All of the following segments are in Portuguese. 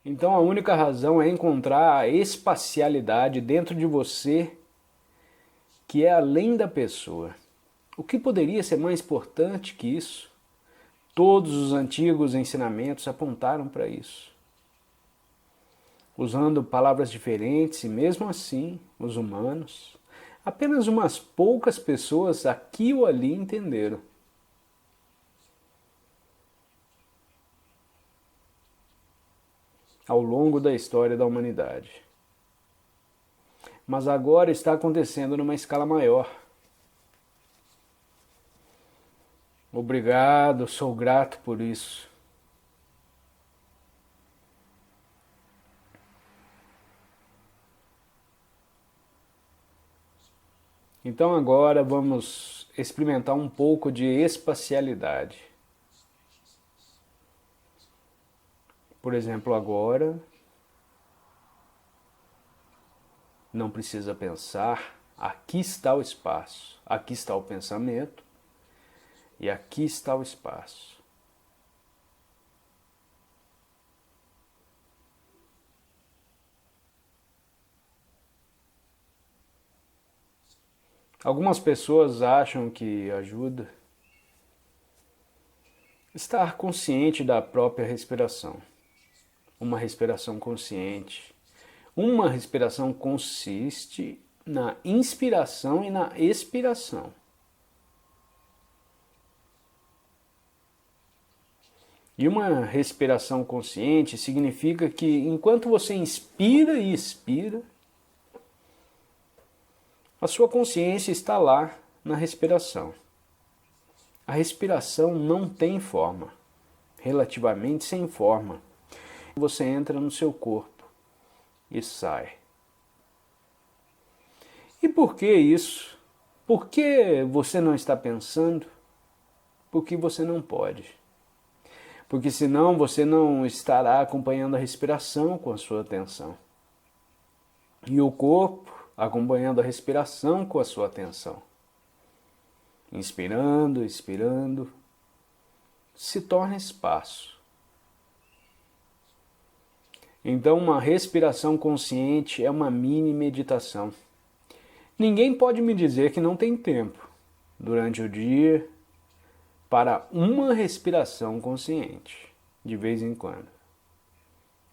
Então a única razão é encontrar a espacialidade dentro de você que é além da pessoa. O que poderia ser mais importante que isso? Todos os antigos ensinamentos apontaram para isso. Usando palavras diferentes e mesmo assim, os humanos, apenas umas poucas pessoas aqui ou ali entenderam. Ao longo da história da humanidade. Mas agora está acontecendo numa escala maior. Obrigado, sou grato por isso. Então agora vamos experimentar um pouco de espacialidade. Por exemplo, agora não precisa pensar, aqui está o espaço, aqui está o pensamento e aqui está o espaço. Algumas pessoas acham que ajuda estar consciente da própria respiração. Uma respiração consciente. Uma respiração consiste na inspiração e na expiração. E uma respiração consciente significa que enquanto você inspira e expira, a sua consciência está lá na respiração. A respiração não tem forma, relativamente sem forma. Você entra no seu corpo e sai. E por que isso? Por que você não está pensando? Porque você não pode. Porque senão você não estará acompanhando a respiração com a sua atenção. E o corpo acompanhando a respiração com a sua atenção. Inspirando, expirando, se torna espaço. Então uma respiração consciente é uma mini meditação. Ninguém pode me dizer que não tem tempo durante o dia para uma respiração consciente, de vez em quando.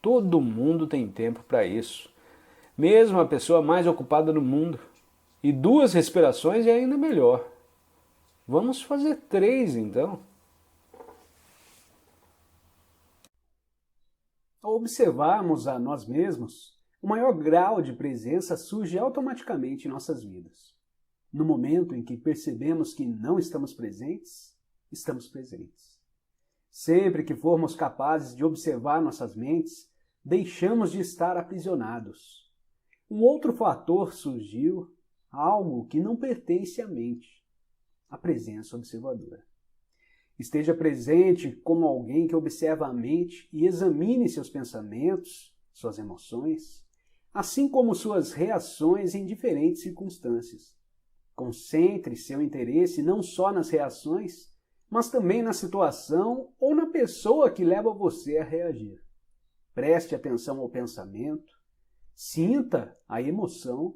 Todo mundo tem tempo para isso, mesmo a pessoa mais ocupada do mundo. E 2 respirações é ainda melhor. Vamos fazer 3 então. Ao observarmos a nós mesmos, o maior grau de presença surge automaticamente em nossas vidas. No momento em que percebemos que não estamos presentes, estamos presentes. Sempre que formos capazes de observar nossas mentes, deixamos de estar aprisionados. Um outro fator surgiu, algo que não pertence à mente, a presença observadora. Esteja presente como alguém que observa a mente e examine seus pensamentos, suas emoções, assim como suas reações em diferentes circunstâncias. Concentre seu interesse não só nas reações, mas também na situação ou na pessoa que leva você a reagir. Preste atenção ao pensamento, sinta a emoção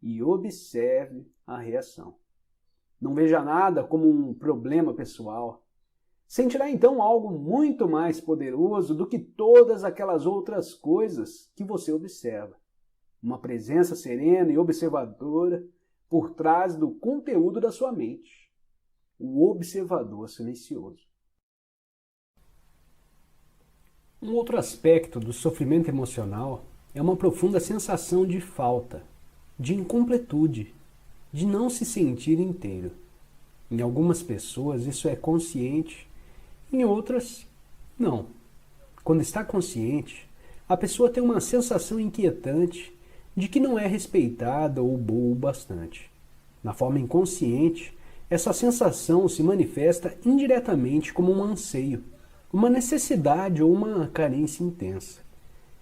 e observe a reação. Não veja nada como um problema pessoal. Sentirá então algo muito mais poderoso do que todas aquelas outras coisas que você observa. Uma presença serena e observadora por trás do conteúdo da sua mente. O observador silencioso. Um outro aspecto do sofrimento emocional é uma profunda sensação de falta, de incompletude, de não se sentir inteiro. Em algumas pessoas isso é consciente, em outras, não. Quando está consciente, a pessoa tem uma sensação inquietante de que não é respeitada ou boa o bastante. Na forma inconsciente, essa sensação se manifesta indiretamente como um anseio, uma necessidade ou uma carência intensa.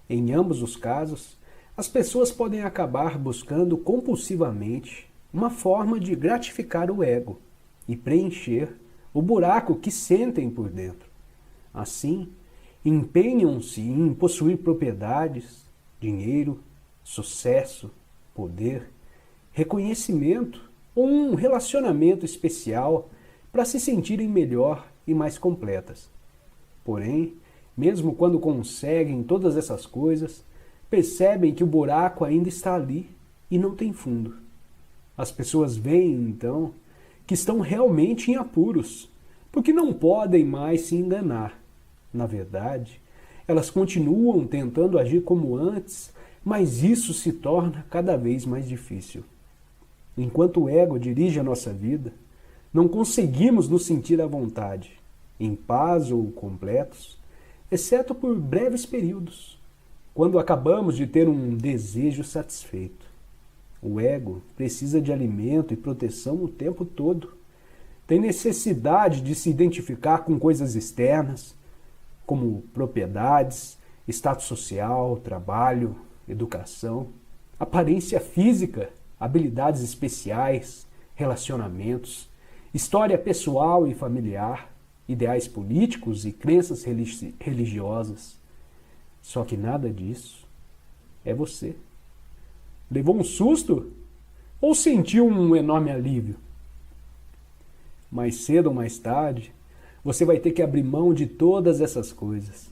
Em ambos os casos, as pessoas podem acabar buscando compulsivamente uma forma de gratificar o ego e preencher o buraco que sentem por dentro. Assim, empenham-se em possuir propriedades, dinheiro, sucesso, poder, reconhecimento ou um relacionamento especial para se sentirem melhor e mais completas. Porém, mesmo quando conseguem todas essas coisas, percebem que o buraco ainda está ali e não tem fundo. As pessoas veem, então, que estão realmente em apuros, porque não podem mais se enganar. Na verdade, elas continuam tentando agir como antes, mas isso se torna cada vez mais difícil. Enquanto o ego dirige a nossa vida, não conseguimos nos sentir à vontade, em paz ou completos, exceto por breves períodos, quando acabamos de ter um desejo satisfeito. O ego precisa de alimento e proteção o tempo todo. Tem necessidade de se identificar com coisas externas, como propriedades, status social, trabalho, educação, aparência física, habilidades especiais, relacionamentos, história pessoal e familiar, ideais políticos e crenças religiosas. Só que nada disso é você. Levou um susto? Ou sentiu um enorme alívio? Mais cedo ou mais tarde, você vai ter que abrir mão de todas essas coisas.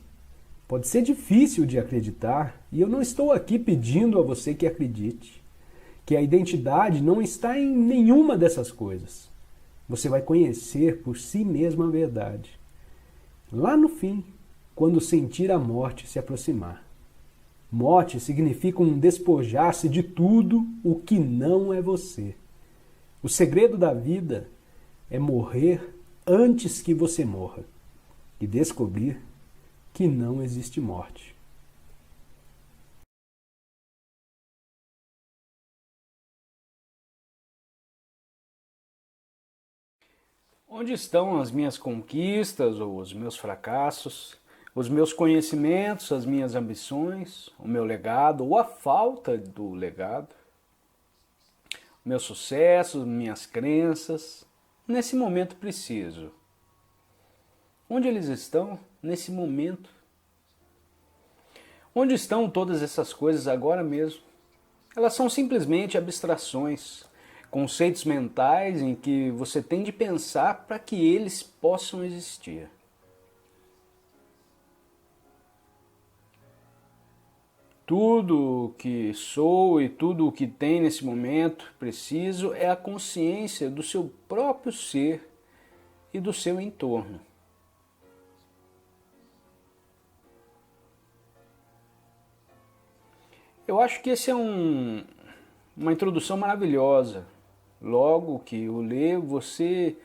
Pode ser difícil de acreditar, e eu não estou aqui pedindo a você que acredite, que a identidade não está em nenhuma dessas coisas. Você vai conhecer por si mesmo a verdade. Lá no fim, quando sentir a morte se aproximar. Morte significa um despojar-se de tudo o que não é você. O segredo da vida é morrer antes que você morra e descobrir que não existe morte. Onde estão as minhas conquistas ou os meus fracassos, os meus conhecimentos, as minhas ambições, o meu legado ou a falta do legado, meu sucesso, minhas crenças, nesse momento preciso? Onde eles estão nesse momento? Onde estão todas essas coisas agora mesmo? Elas são simplesmente abstrações, conceitos mentais em que você tem de pensar para que eles possam existir. Tudo o que sou e tudo o que tem nesse momento preciso é a consciência do seu próprio ser e do seu entorno. Eu acho que esse é uma introdução maravilhosa. Logo que o lê, você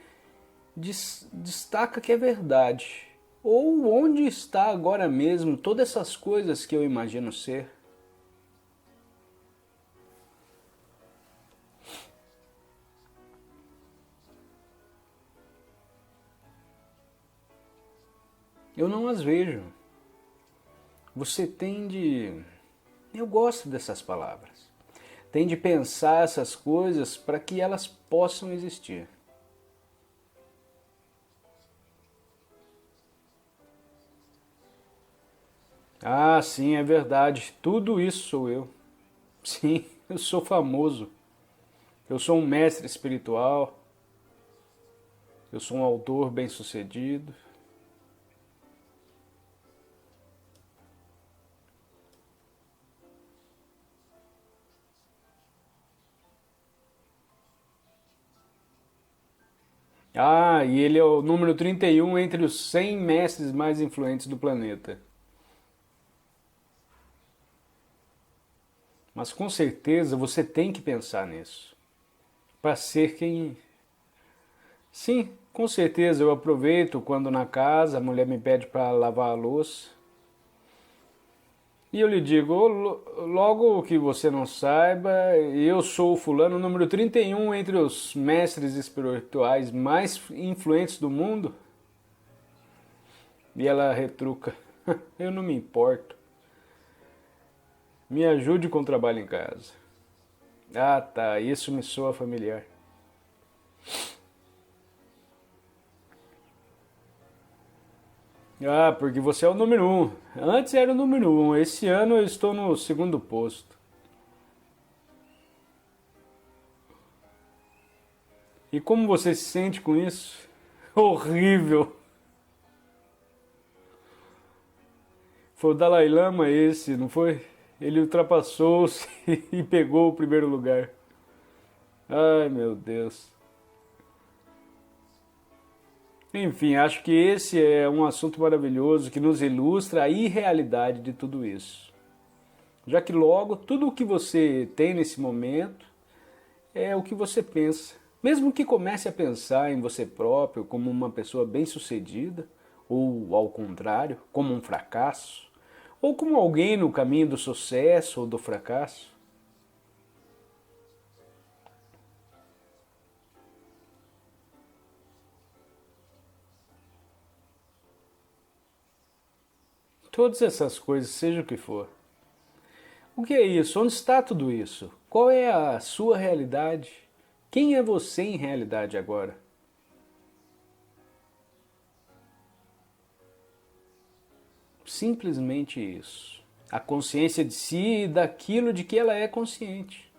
destaca que é verdade. Ou onde está agora mesmo todas essas coisas que eu imagino ser? Eu não as vejo. Você tem de... Eu gosto dessas palavras. Tem de pensar essas coisas para que elas possam existir. Ah, sim, é verdade. Tudo isso sou eu. Sim, eu sou famoso. Eu sou um mestre espiritual. Eu sou um autor bem-sucedido. Ah, e ele é o número 31 entre os 100 mestres mais influentes do planeta. Mas com certeza você tem que pensar nisso. Para ser quem... Sim, com certeza eu aproveito quando na casa a mulher me pede para lavar a louça. E eu lhe digo, logo que você não saiba, eu sou o fulano número 31 entre os mestres espirituais mais influentes do mundo. E ela retruca, eu não me importo. Me ajude com o trabalho em casa. Ah, tá, isso me soa familiar. Ah, porque você é o número um. Antes era o número um. Esse ano eu estou no segundo posto. E como você se sente com isso? Horrível. Foi o Dalai Lama esse, não foi? Ele ultrapassou-se e pegou o primeiro lugar. Ai, meu Deus. Enfim, acho que esse é um assunto maravilhoso que nos ilustra a irrealidade de tudo isso. Já que logo tudo o que você tem nesse momento é o que você pensa. Mesmo que comece a pensar em você próprio como uma pessoa bem-sucedida, ou ao contrário, como um fracasso, ou como alguém no caminho do sucesso ou do fracasso. Todas essas coisas, seja o que for. O que é isso? Onde está tudo isso? Qual é a sua realidade? Quem é você em realidade agora? Simplesmente isso. A consciência de si e daquilo de que ela é consciente.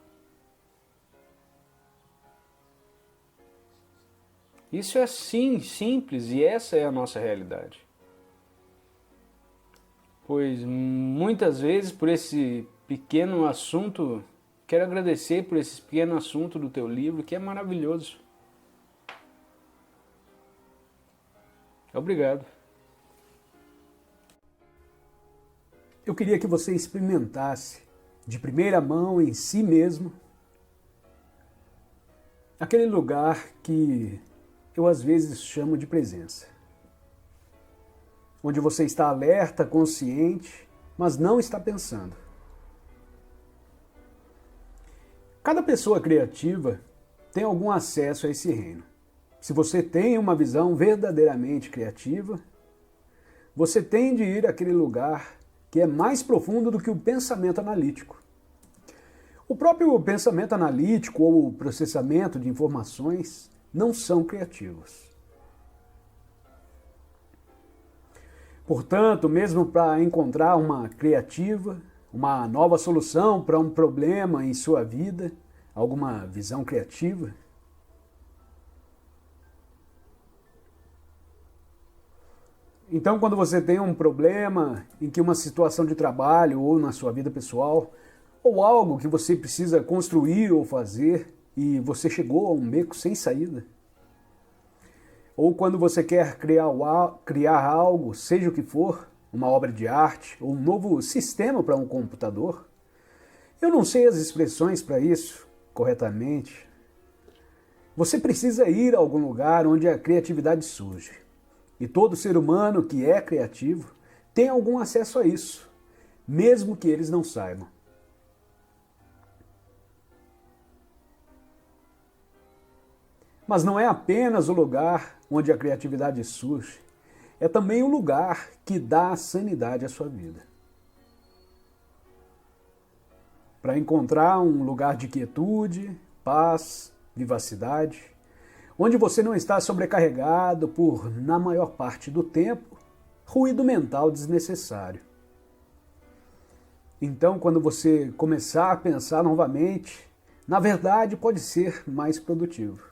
Isso é sim simples e essa é a nossa realidade. Pois muitas vezes por esse pequeno assunto, quero agradecer por esse pequeno assunto do teu livro, que é maravilhoso. Obrigado. Eu queria que você experimentasse de primeira mão em si mesmo aquele lugar que eu às vezes chamo de presença. Onde você está alerta, consciente, mas não está pensando. Cada pessoa criativa tem algum acesso a esse reino. Se você tem uma visão verdadeiramente criativa, você tem de ir àquele lugar que é mais profundo do que o pensamento analítico. O próprio pensamento analítico ou o processamento de informações não são criativos. Portanto, mesmo para encontrar uma criativa, uma nova solução para um problema em sua vida, alguma visão criativa, então, quando você tem um problema em que uma situação de trabalho ou na sua vida pessoal, ou algo que você precisa construir ou fazer e você chegou a um beco sem saída, ou quando você quer criar algo, seja o que for, uma obra de arte ou um novo sistema para um computador, eu não sei as expressões para isso corretamente. Você precisa ir a algum lugar onde a criatividade surge. E todo ser humano que é criativo tem algum acesso a isso, mesmo que eles não saibam. Mas não é apenas o lugar onde a criatividade surge, é também o lugar que dá sanidade à sua vida. Para encontrar um lugar de quietude, paz, vivacidade, onde você não está sobrecarregado por, na maior parte do tempo, ruído mental desnecessário. Então, quando você começar a pensar novamente, na verdade pode ser mais produtivo.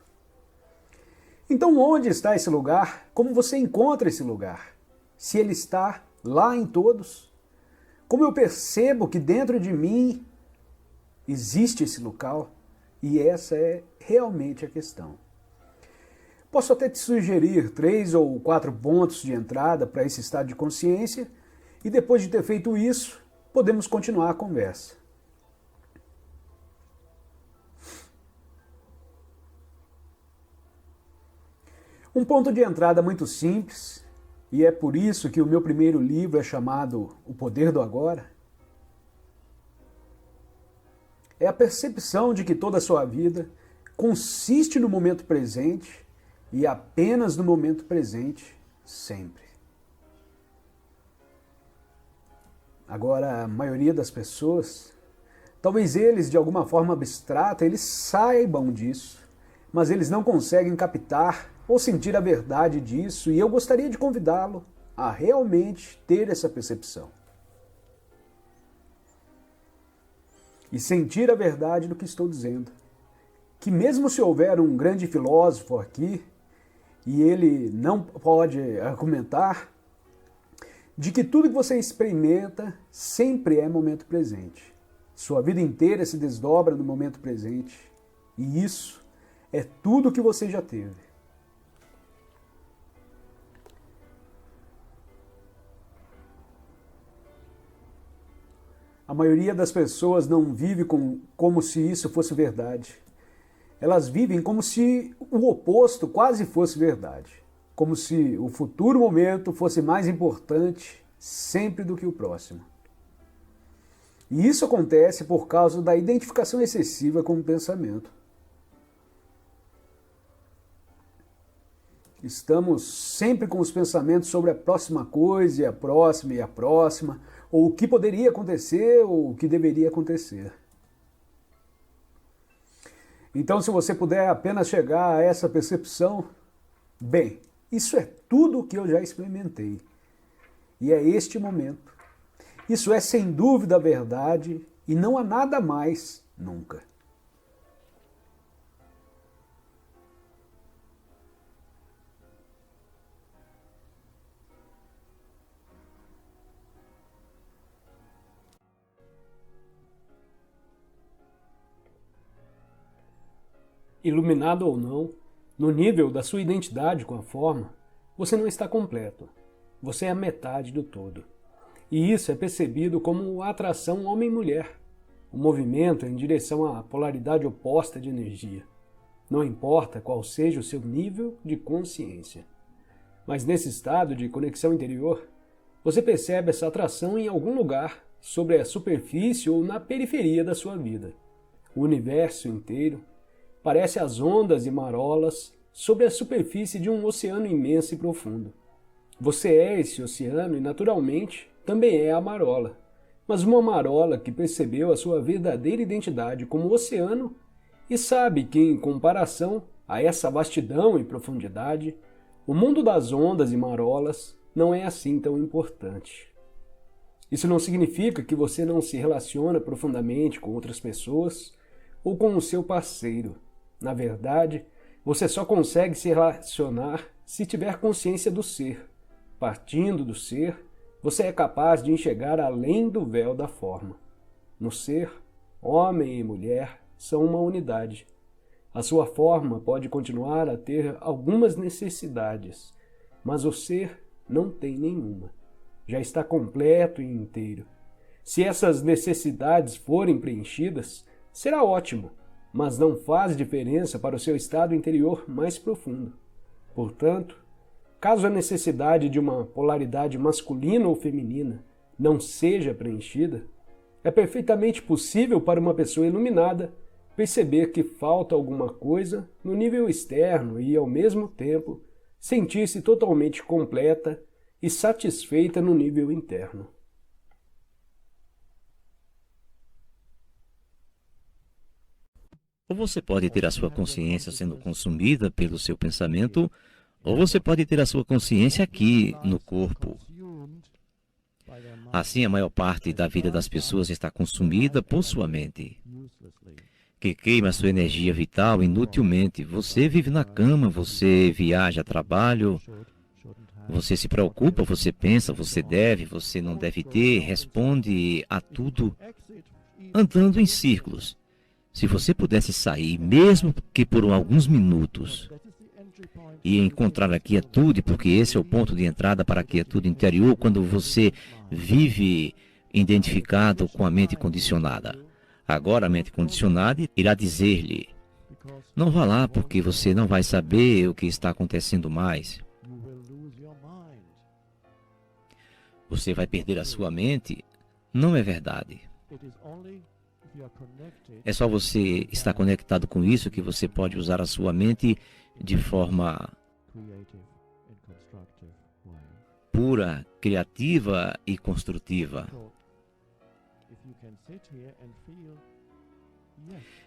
Então, onde está esse lugar? Como você encontra esse lugar? Se ele está lá em todos? Como eu percebo que dentro de mim existe esse local? E essa é realmente a questão. Posso até te sugerir 3 ou 4 pontos de entrada para esse estado de consciência e depois de ter feito isso, podemos continuar a conversa. Um ponto de entrada muito simples, e é por isso que o meu primeiro livro é chamado O Poder do Agora, é a percepção de que toda a sua vida consiste no momento presente e apenas no momento presente, sempre. Agora, a maioria das pessoas, talvez eles de alguma forma abstrata, eles saibam disso, mas eles não conseguem captar ou sentir a verdade disso, e eu gostaria de convidá-lo a realmente ter essa percepção e sentir a verdade do que estou dizendo. Que mesmo se houver um grande filósofo aqui, e ele não pode argumentar, de que tudo que você experimenta sempre é momento presente. Sua vida inteira se desdobra no momento presente. E isso é tudo que você já teve. A maioria das pessoas não vive como se isso fosse verdade. Elas vivem como se o oposto quase fosse verdade. Como se o futuro momento fosse mais importante sempre do que o próximo. E isso acontece por causa da identificação excessiva com o pensamento. Estamos sempre com os pensamentos sobre a próxima coisa, e a próxima, e a próxima, ou o que poderia acontecer, ou o que deveria acontecer. Então, se você puder apenas chegar a essa percepção, bem, isso é tudo o que eu já experimentei. E é este momento. Isso é sem dúvida a verdade e não há nada mais nunca. Iluminado ou não, no nível da sua identidade com a forma, você não está completo. Você é a metade do todo. E isso é percebido como a atração homem-mulher, o movimento em direção à polaridade oposta de energia. Não importa qual seja o seu nível de consciência. Mas nesse estado de conexão interior, você percebe essa atração em algum lugar, sobre a superfície ou na periferia da sua vida. O universo inteiro parece as ondas e marolas sobre a superfície de um oceano imenso e profundo. Você é esse oceano e, naturalmente, também é a marola. Mas uma marola que percebeu a sua verdadeira identidade como oceano e sabe que, em comparação a essa vastidão e profundidade, o mundo das ondas e marolas não é assim tão importante. Isso não significa que você não se relaciona profundamente com outras pessoas ou com o seu parceiro. Na verdade, você só consegue se relacionar se tiver consciência do ser. Partindo do ser, você é capaz de enxergar além do véu da forma. No ser, homem e mulher são uma unidade. A sua forma pode continuar a ter algumas necessidades, mas o ser não tem nenhuma. Já está completo e inteiro. Se essas necessidades forem preenchidas, será ótimo, mas não faz diferença para o seu estado interior mais profundo. Portanto, caso a necessidade de uma polaridade masculina ou feminina não seja preenchida, é perfeitamente possível para uma pessoa iluminada perceber que falta alguma coisa no nível externo e, ao mesmo tempo, sentir-se totalmente completa e satisfeita no nível interno. Ou você pode ter a sua consciência sendo consumida pelo seu pensamento, ou você pode ter a sua consciência aqui, no corpo. Assim, a maior parte da vida das pessoas está consumida por sua mente, que queima sua energia vital inutilmente. Você vive na cama, você viaja a trabalho, você se preocupa, você pensa, você deve, você não deve ter, responde a tudo, andando em círculos. Se você pudesse sair, mesmo que por alguns minutos, e encontrar a quietude, porque esse é o ponto de entrada para a quietude interior, quando você vive identificado com a mente condicionada. Agora a mente condicionada irá dizer-lhe, não vá lá porque você não vai saber o que está acontecendo mais. Você vai perder a sua mente. Não é verdade. É só você estar conectado com isso que você pode usar a sua mente de forma pura, criativa e construtiva.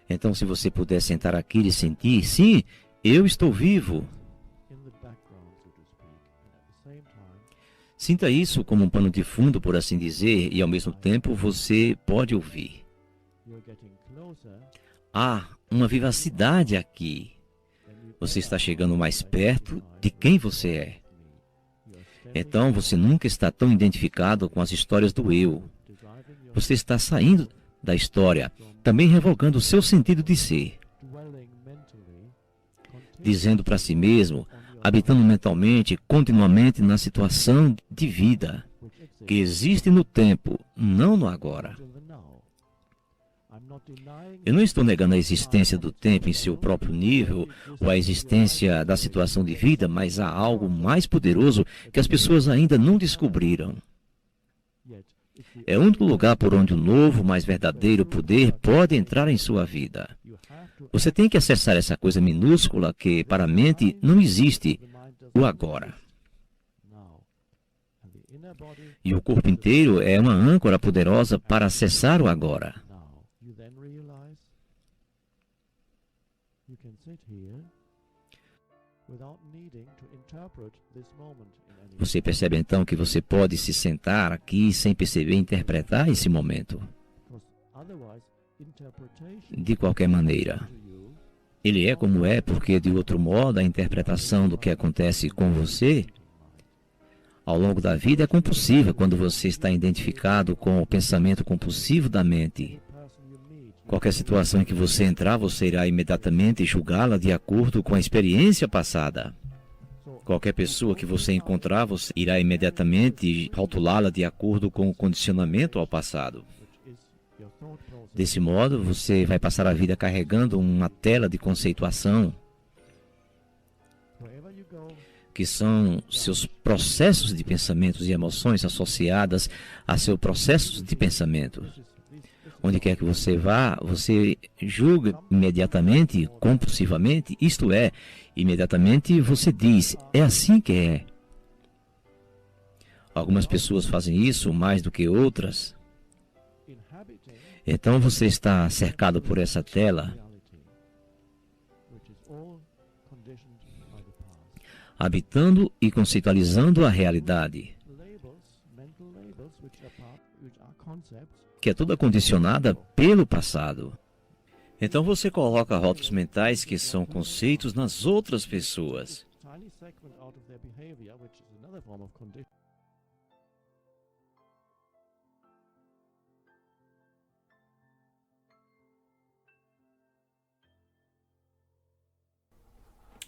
Então, se você puder sentar aqui e sentir, sim, eu estou vivo. Sinta isso como um pano de fundo, por assim dizer, e ao mesmo tempo você pode ouvir. Há uma vivacidade aqui. Você está chegando mais perto de quem você é. Então você nunca está tão identificado com as histórias do eu. Você está saindo da história, também revogando o seu sentido de ser. Dizendo para si mesmo, habitando mentalmente, continuamente na situação de vida, que existe no tempo, não no agora. Eu não estou negando a existência do tempo em seu próprio nível, ou a existência da situação de vida, mas há algo mais poderoso que as pessoas ainda não descobriram. É o único lugar por onde o novo, mais verdadeiro poder pode entrar em sua vida. Você tem que acessar essa coisa minúscula que, para a mente, não existe, o agora. E o corpo inteiro é uma âncora poderosa para acessar o agora. Você percebe então que você pode se sentar aqui sem perceber e interpretar esse momento. De qualquer maneira, ele é como é porque, de outro modo, a interpretação do que acontece com você ao longo da vida é compulsiva quando você está identificado com o pensamento compulsivo da mente. Qualquer situação em que você entrar, você irá imediatamente julgá-la de acordo com a experiência passada. Qualquer pessoa que você encontrar, você irá imediatamente rotulá-la de acordo com o condicionamento ao passado. Desse modo, você vai passar a vida carregando uma tela de conceituação, que são seus processos de pensamentos e emoções associadas a seus processos de pensamento. Onde quer que você vá, você julga imediatamente, compulsivamente, isto é, imediatamente você diz, é assim que é. Algumas pessoas fazem isso mais do que outras. Então você está cercado por essa tela, habitando e conceitualizando a realidade, que é toda condicionada pelo passado. Então você coloca rótulos mentais que são conceitos nas outras pessoas.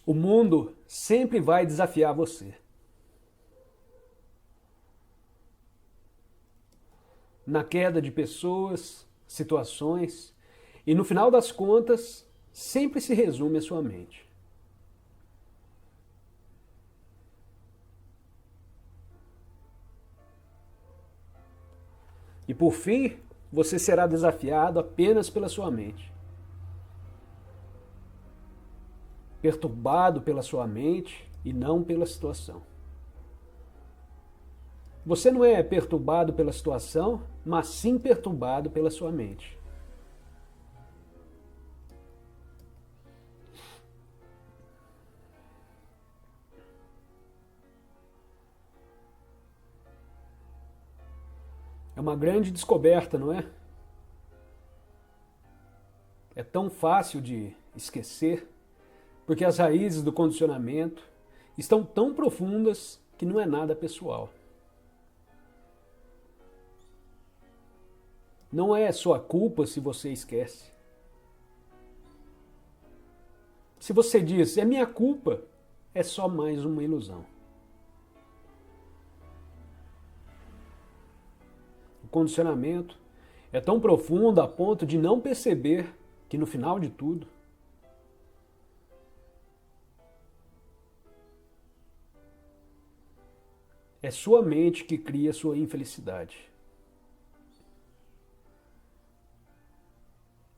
O mundo sempre vai desafiar você. Na queda de pessoas, situações, e no final das contas, sempre se resume à sua mente. E por fim, você será desafiado apenas pela sua mente. Perturbado pela sua mente e não pela situação. Você não é perturbado pela situação, mas sim perturbado pela sua mente. É uma grande descoberta, não é? É tão fácil de esquecer, porque as raízes do condicionamento estão tão profundas que não é nada pessoal. Não é sua culpa se você esquece. Se você diz, é minha culpa, é só mais uma ilusão. O condicionamento é tão profundo a ponto de não perceber que no final de tudo, é sua mente que cria sua infelicidade.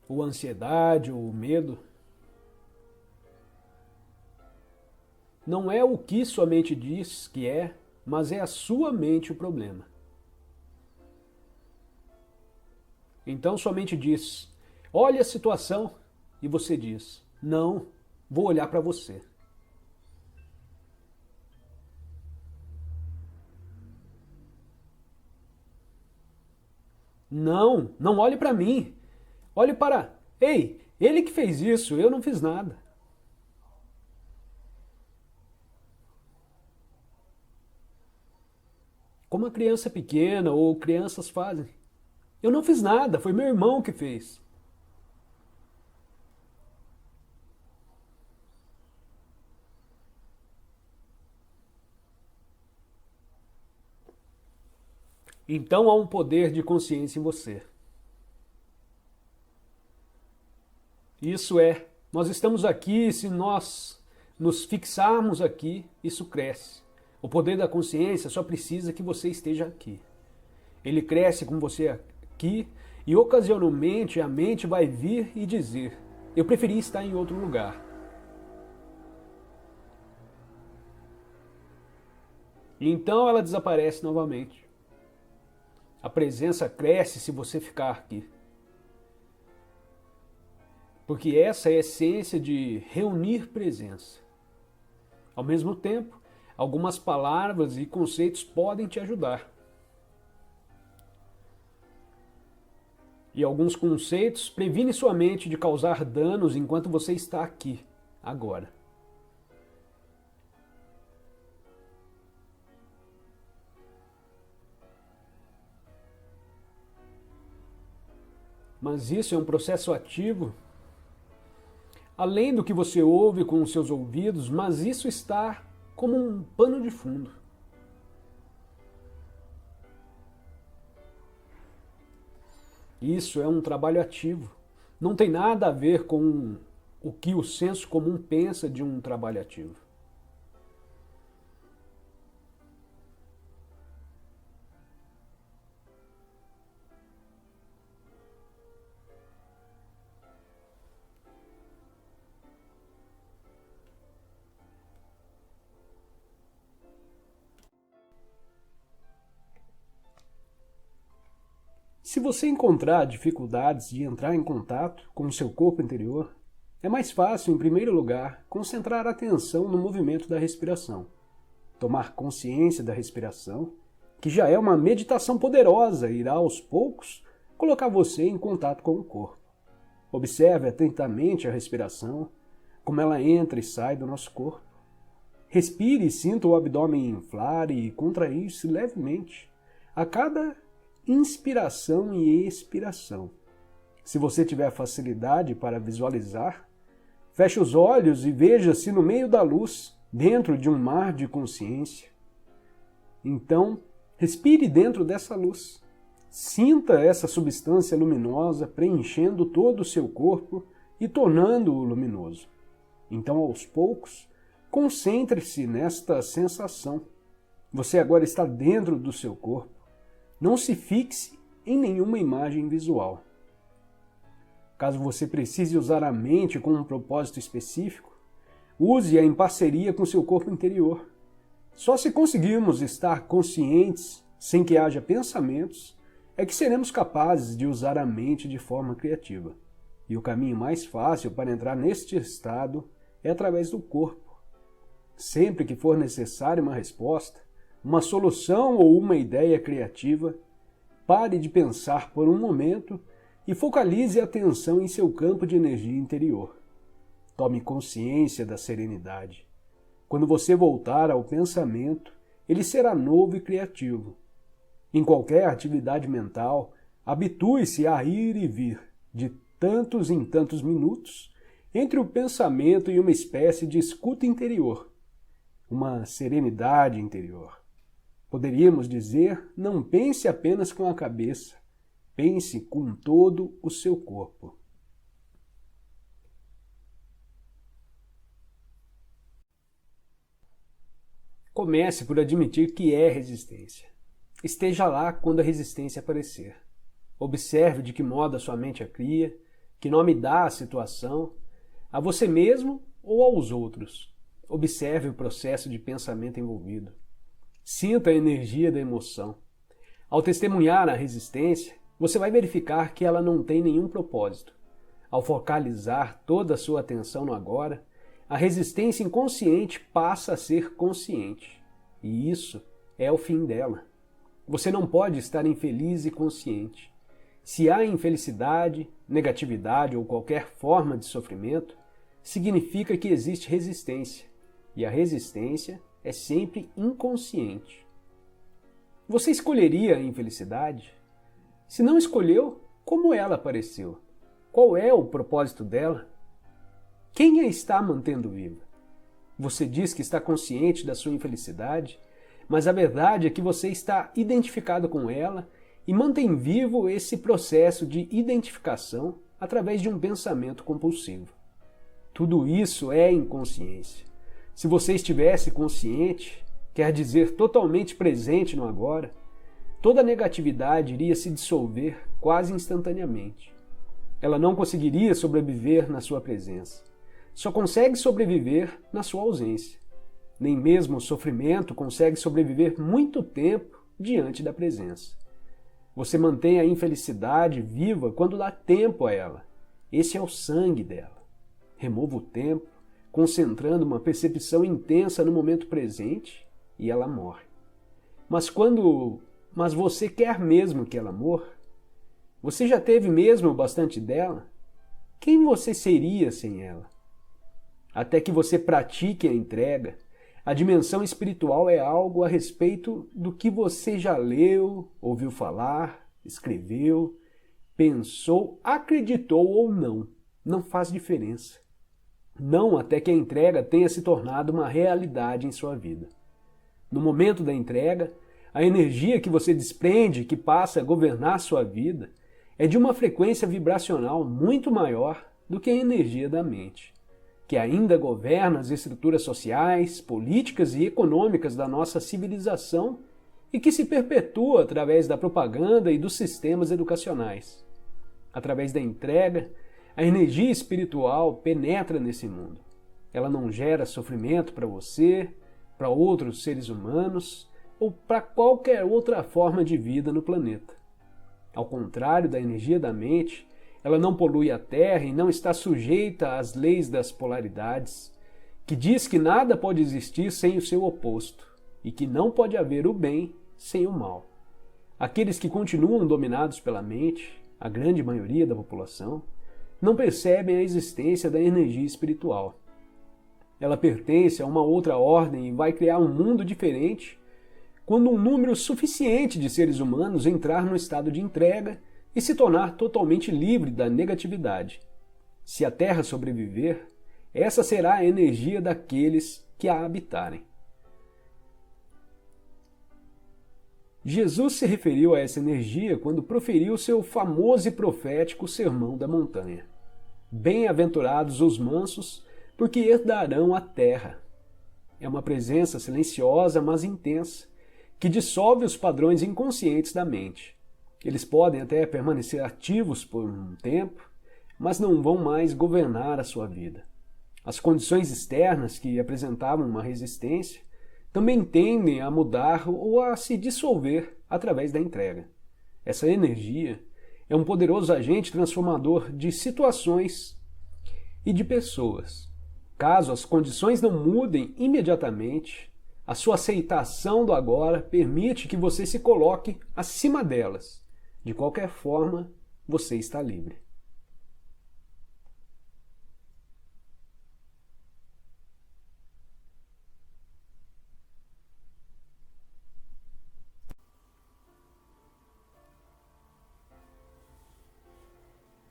Ou a ansiedade, ou o medo. Não é o que sua mente diz que é, mas é a sua mente o problema. Então sua mente diz, olha a situação, e você diz, não, vou olhar para você. Não, não olhe para mim. Olhe para... Ei, ele que fez isso, eu não fiz nada. Como a criança pequena ou crianças fazem. Eu não fiz nada, foi meu irmão que fez. Então há um poder de consciência em você. Isso é, nós estamos aqui, se nós nos fixarmos aqui, isso cresce. O poder da consciência só precisa que você esteja aqui. Ele cresce com você aqui e ocasionalmente a mente vai vir e dizer: eu preferi estar em outro lugar. E então ela desaparece novamente. A presença cresce se você ficar aqui. Porque essa é a essência de reunir presença. Ao mesmo tempo, algumas palavras e conceitos podem te ajudar. E alguns conceitos previnem sua mente de causar danos enquanto você está aqui, agora. Mas isso é um processo ativo, além do que você ouve com os seus ouvidos, mas isso está como um pano de fundo. Isso é um trabalho ativo. Não tem nada a ver com o que o senso comum pensa de um trabalho ativo. Se você encontrar dificuldades de entrar em contato com o seu corpo interior, é mais fácil, em primeiro lugar, concentrar a atenção no movimento da respiração. Tomar consciência da respiração, que já é uma meditação poderosa, irá aos poucos colocar você em contato com o corpo. Observe atentamente a respiração, como ela entra e sai do nosso corpo. Respire e sinta o abdômen inflar e contrair-se levemente a cada inspiração e expiração. Se você tiver facilidade para visualizar, feche os olhos e veja-se no meio da luz, dentro de um mar de consciência. Então, respire dentro dessa luz. Sinta essa substância luminosa preenchendo todo o seu corpo e tornando-o luminoso. Então, aos poucos, concentre-se nesta sensação. Você agora está dentro do seu corpo. Não se fixe em nenhuma imagem visual. Caso você precise usar a mente com um propósito específico, use-a em parceria com seu corpo interior. Só se conseguirmos estar conscientes, sem que haja pensamentos, é que seremos capazes de usar a mente de forma criativa. E o caminho mais fácil para entrar neste estado é através do corpo. Sempre que for necessária uma resposta, uma solução ou uma ideia criativa, pare de pensar por um momento e focalize a atenção em seu campo de energia interior. Tome consciência da serenidade. Quando você voltar ao pensamento, ele será novo e criativo. Em qualquer atividade mental, habitue-se a ir e vir, de tantos em tantos minutos, entre o pensamento e uma espécie de escuta interior, uma serenidade interior. Poderíamos dizer, não pense apenas com a cabeça, pense com todo o seu corpo. Comece por admitir que é resistência. Esteja lá quando a resistência aparecer. Observe de que modo a sua mente a cria, que nome dá à situação, a você mesmo ou aos outros. Observe o processo de pensamento envolvido. Sinta a energia da emoção. Ao testemunhar a resistência, você vai verificar que ela não tem nenhum propósito. Ao focalizar toda a sua atenção no agora, a resistência inconsciente passa a ser consciente. E isso é o fim dela. Você não pode estar infeliz e consciente. Se há infelicidade, negatividade ou qualquer forma de sofrimento, significa que existe resistência, e a resistência é sempre inconsciente. Você escolheria a infelicidade? Se não escolheu, como ela apareceu? Qual é o propósito dela? Quem a está mantendo viva? Você diz que está consciente da sua infelicidade, mas a verdade é que você está identificado com ela e mantém vivo esse processo de identificação através de um pensamento compulsivo. Tudo isso é inconsciência. Se você estivesse consciente, quer dizer totalmente presente no agora, toda negatividade iria se dissolver quase instantaneamente. Ela não conseguiria sobreviver na sua presença. Só consegue sobreviver na sua ausência. Nem mesmo o sofrimento consegue sobreviver muito tempo diante da presença. Você mantém a infelicidade viva quando dá tempo a ela. Esse é o sangue dela. Remova o tempo, concentrando uma percepção intensa no momento presente, e ela morre. Mas você quer mesmo que ela morra? Você já teve mesmo bastante dela? Quem você seria sem ela? Até que você pratique a entrega, a dimensão espiritual é algo a respeito do que você já leu, ouviu falar, escreveu, pensou, acreditou ou não. Não faz diferença. Não até que a entrega tenha se tornado uma realidade em sua vida. No momento da entrega, a energia que você desprende, que passa a governar sua vida, é de uma frequência vibracional muito maior do que a energia da mente, que ainda governa as estruturas sociais, políticas e econômicas da nossa civilização e que se perpetua através da propaganda e dos sistemas educacionais. Através da entrega, a energia espiritual penetra nesse mundo. Ela não gera sofrimento para você, para outros seres humanos ou para qualquer outra forma de vida no planeta. Ao contrário da energia da mente, ela não polui a Terra e não está sujeita às leis das polaridades, que diz que nada pode existir sem o seu oposto e que não pode haver o bem sem o mal. Aqueles que continuam dominados pela mente, a grande maioria da população, não percebem a existência da energia espiritual. Ela pertence a uma outra ordem e vai criar um mundo diferente quando um número suficiente de seres humanos entrar no estado de entrega e se tornar totalmente livre da negatividade. Se a Terra sobreviver, essa será a energia daqueles que a habitarem. Jesus se referiu a essa energia quando proferiu seu famoso e profético Sermão da Montanha. Bem-aventurados os mansos, porque herdarão a terra. É uma presença silenciosa, mas intensa, que dissolve os padrões inconscientes da mente. Eles podem até permanecer ativos por um tempo, mas não vão mais governar a sua vida. As condições externas que apresentavam uma resistência também tendem a mudar ou a se dissolver através da entrega. Essa energia é um poderoso agente transformador de situações e de pessoas. Caso as condições não mudem imediatamente, a sua aceitação do agora permite que você se coloque acima delas. De qualquer forma, você está livre.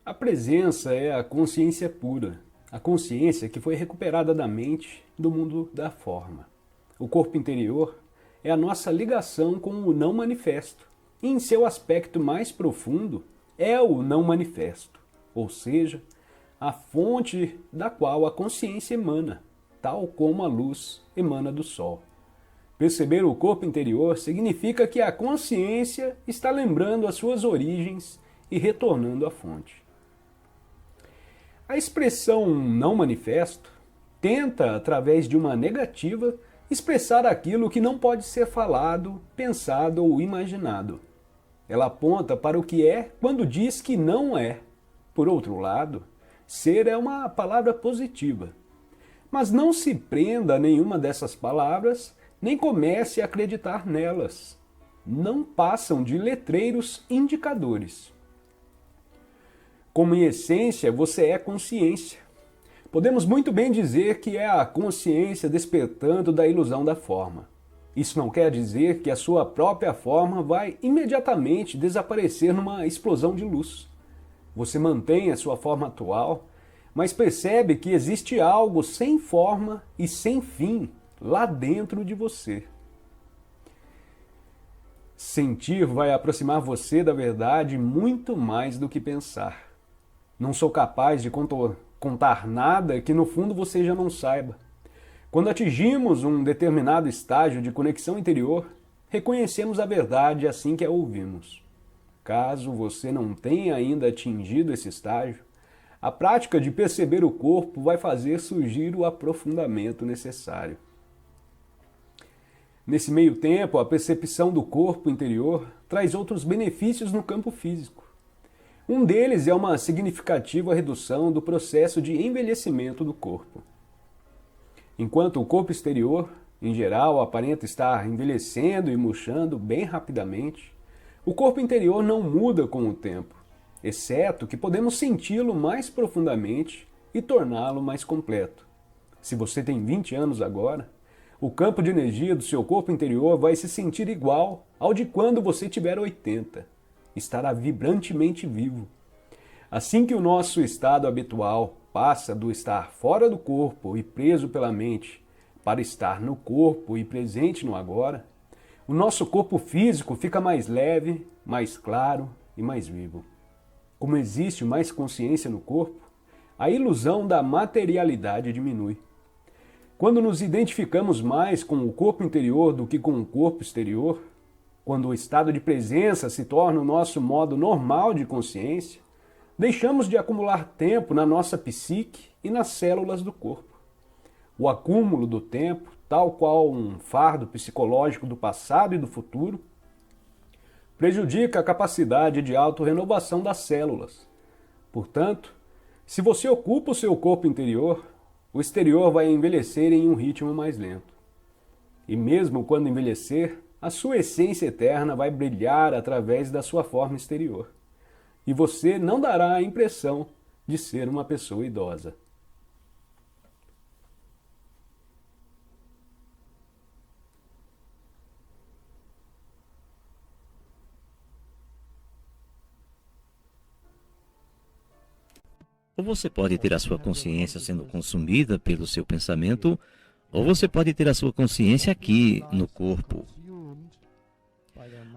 A presença é a consciência pura, a consciência que foi recuperada da mente do mundo da forma. O corpo interior é a nossa ligação com o não manifesto, e em seu aspecto mais profundo é o não manifesto, ou seja, a fonte da qual a consciência emana, tal como a luz emana do sol. Perceber o corpo interior significa que a consciência está lembrando as suas origens e retornando à fonte. A expressão não manifesto tenta, através de uma negativa, expressar aquilo que não pode ser falado, pensado ou imaginado. Ela aponta para o que é quando diz que não é. Por outro lado, ser é uma palavra positiva. Mas não se prenda a nenhuma dessas palavras, nem comece a acreditar nelas. Não passam de letreiros indicadores. como em essência você é consciência. Podemos muito bem dizer que é a consciência despertando da ilusão da forma. Isso não quer dizer que a sua própria forma vai imediatamente desaparecer numa explosão de luz. Você mantém a sua forma atual, mas percebe que existe algo sem forma e sem fim lá dentro de você. Sentir vai aproximar você da verdade muito mais do que pensar. Não sou capaz de contar nada que no fundo você já não saiba. Quando atingimos um determinado estágio de conexão interior, reconhecemos a verdade assim que a ouvimos. Caso você não tenha ainda atingido esse estágio, a prática de perceber o corpo vai fazer surgir o aprofundamento necessário. Nesse meio tempo, a percepção do corpo interior traz outros benefícios no campo físico. Um deles é uma significativa redução do processo de envelhecimento do corpo. Enquanto o corpo exterior, em geral, aparenta estar envelhecendo e murchando bem rapidamente, o corpo interior não muda com o tempo, exceto que podemos senti-lo mais profundamente e torná-lo mais completo. Se você tem 20 anos agora, o campo de energia do seu corpo interior vai se sentir igual ao de quando você tiver 80. Estará vibrantemente vivo. Assim que o nosso estado habitual passa do estar fora do corpo e preso pela mente para estar no corpo e presente no agora, o nosso corpo físico fica mais leve, mais claro e mais vivo. Como existe mais consciência no corpo, a ilusão da materialidade diminui. Quando nos identificamos mais com o corpo interior do que com o corpo exterior, quando o estado de presença se torna o nosso modo normal de consciência, deixamos de acumular tempo na nossa psique e nas células do corpo. O acúmulo do tempo, tal qual um fardo psicológico do passado e do futuro, prejudica a capacidade de autorrenovação das células. Portanto, se você ocupa o seu corpo interior, o exterior vai envelhecer em um ritmo mais lento. E mesmo quando envelhecer, a sua essência eterna vai brilhar através da sua forma exterior. E você não dará a impressão de ser uma pessoa idosa. Ou você pode ter a sua consciência sendo consumida pelo seu pensamento, ou você pode ter a sua consciência aqui, no corpo.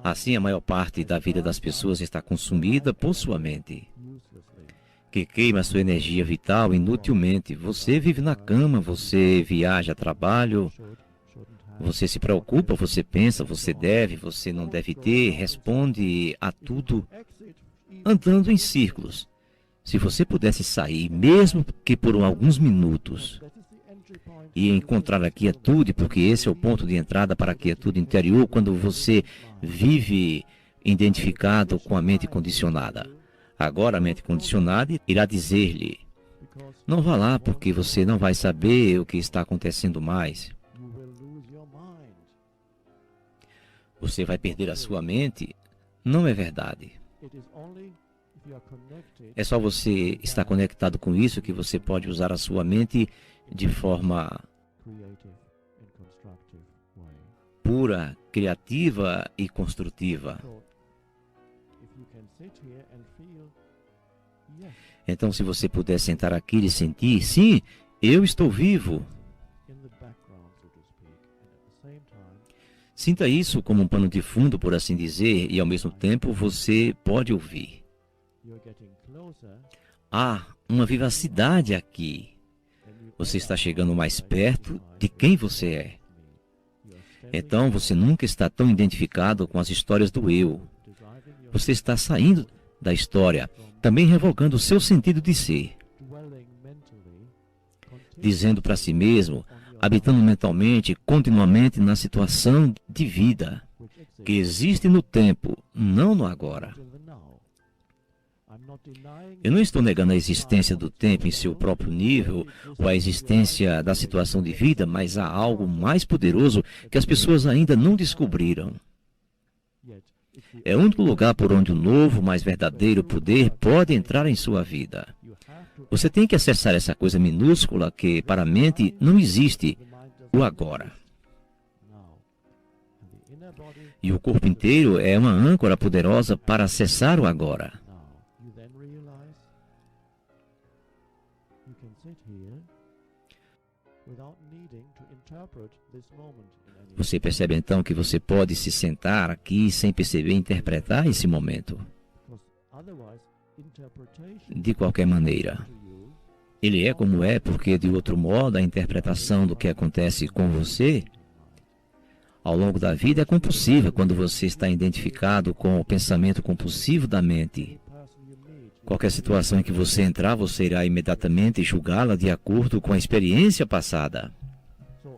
Assim, a maior parte da vida das pessoas está consumida por sua mente, que queima sua energia vital inutilmente. Você vive na cama, você viaja a trabalho, você se preocupa, você pensa, você deve, você não deve ter, responde a tudo, andando em círculos. Se você pudesse sair, mesmo que por alguns minutos, e encontrar a quietude, porque esse é o ponto de entrada para a quietude interior, quando você vive identificado com a mente condicionada. Agora a mente condicionada irá dizer-lhe, não vá lá porque você não vai saber o que está acontecendo mais. Você vai perder a sua mente. Não é verdade. É só você estar conectado com isso que você pode usar a sua mente de forma pura, criativa e construtiva. Então, se você puder sentar aqui e sentir, sim, eu estou vivo. Sinta isso como um pano de fundo, por assim dizer, e ao mesmo tempo você pode ouvir. Há uma vivacidade aqui. Você está chegando mais perto de quem você é. Então, você nunca está tão identificado com as histórias do eu. Você está saindo da história, também revogando o seu sentido de ser. Dizendo para si mesmo, habitando mentalmente, continuamente na situação de vida, que existe no tempo, não no agora. Eu não estou negando a existência do tempo em seu próprio nível, ou a existência da situação de vida, mas há algo mais poderoso que as pessoas ainda não descobriram. É o único lugar por onde o novo, mais verdadeiro poder pode entrar em sua vida. Você tem que acessar essa coisa minúscula que, para a mente, não existe, o agora. E o corpo inteiro é uma âncora poderosa para acessar o agora. Você percebe então que você pode se sentar aqui sem perceber e interpretar esse momento. De qualquer maneira, ele é como é porque, de outro modo, a interpretação do que acontece com você ao longo da vida é compulsiva quando você está identificado com o pensamento compulsivo da mente. Qualquer situação em que você entrar, você irá imediatamente julgá-la de acordo com a experiência passada.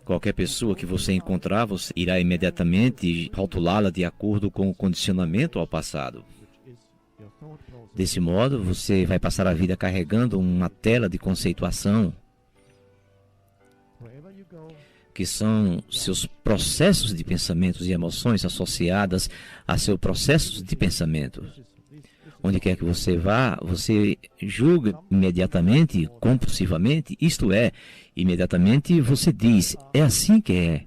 Qualquer pessoa que você encontrar, você irá imediatamente rotulá-la de acordo com o condicionamento ao passado. Desse modo, você vai passar a vida carregando uma tela de conceituação, que são seus processos de pensamentos e emoções associadas a seus processos de pensamento. Onde quer que você vá, você julga imediatamente, compulsivamente, isto é, imediatamente você diz, é assim que é.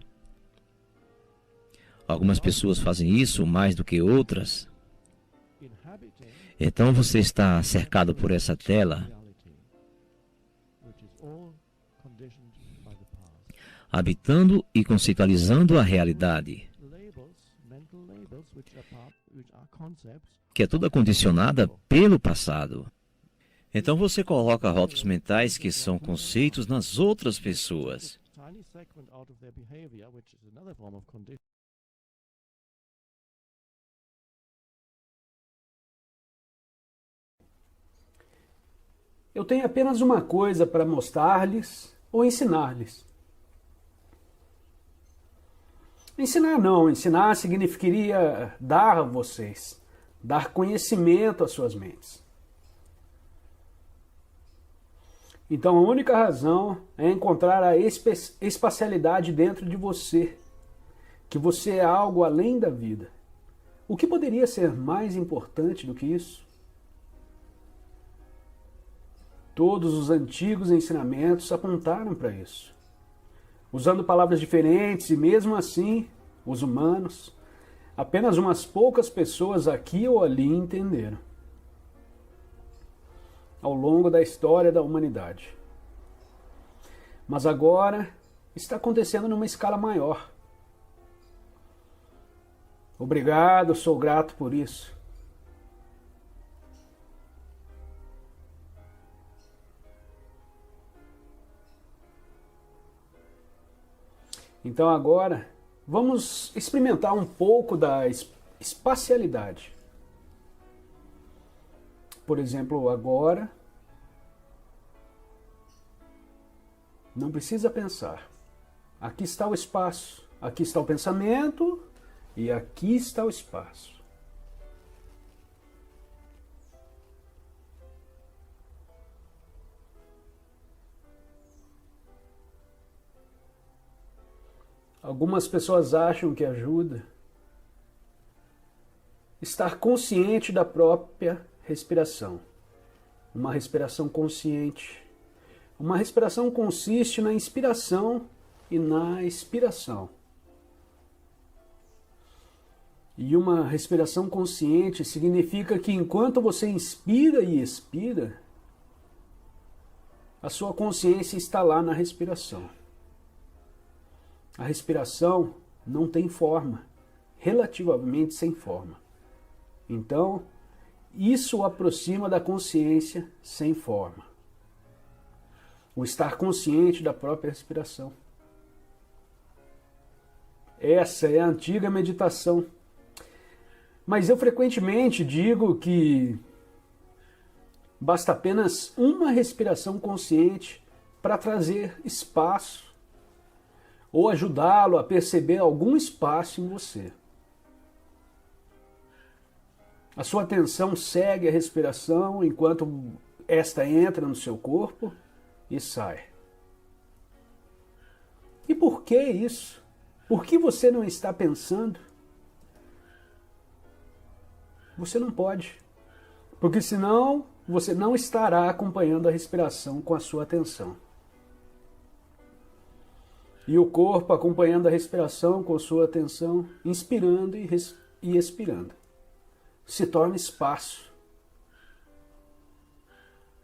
Algumas pessoas fazem isso mais do que outras. Então você está cercado por essa tela, habitando e conceitualizando a realidade, que é toda condicionada pelo passado. Então você coloca rótulos mentais que são conceitos nas outras pessoas. Eu tenho apenas uma coisa para mostrar-lhes ou ensinar-lhes. Ensinar não, ensinar significaria dar a vocês, dar conhecimento às suas mentes. Então a única razão é encontrar a espacialidade dentro de você, que você é algo além da vida. O que poderia ser mais importante do que isso? Todos os antigos ensinamentos apontaram para isso. Usando palavras diferentes e mesmo assim, os humanos, apenas umas poucas pessoas aqui ou ali entenderam. Ao longo da história da humanidade. Mas agora está acontecendo numa escala maior. Obrigado, sou grato por isso. Então agora, vamos experimentar um pouco da espacialidade. Por exemplo, agora, não precisa pensar. Aqui está o espaço, aqui está o pensamento e aqui está o espaço. Algumas pessoas acham que ajuda estar consciente da própria respiração. Uma respiração consciente. Uma respiração consiste na inspiração e na expiração. E uma respiração consciente significa que enquanto você inspira e expira, a sua consciência está lá na respiração. A respiração não tem forma, relativamente sem forma. Então, isso o aproxima da consciência sem forma. O estar consciente da própria respiração. Essa é a antiga meditação. Mas eu frequentemente digo que basta apenas uma respiração consciente para trazer espaço ou ajudá-lo a perceber algum espaço em você. A sua atenção segue a respiração enquanto esta entra no seu corpo e sai. E por que isso? Por que você não está pensando? Você não pode. Porque senão você não estará acompanhando a respiração com a sua atenção. E o corpo acompanhando a respiração com a sua atenção, inspirando e expirando. Se torna espaço.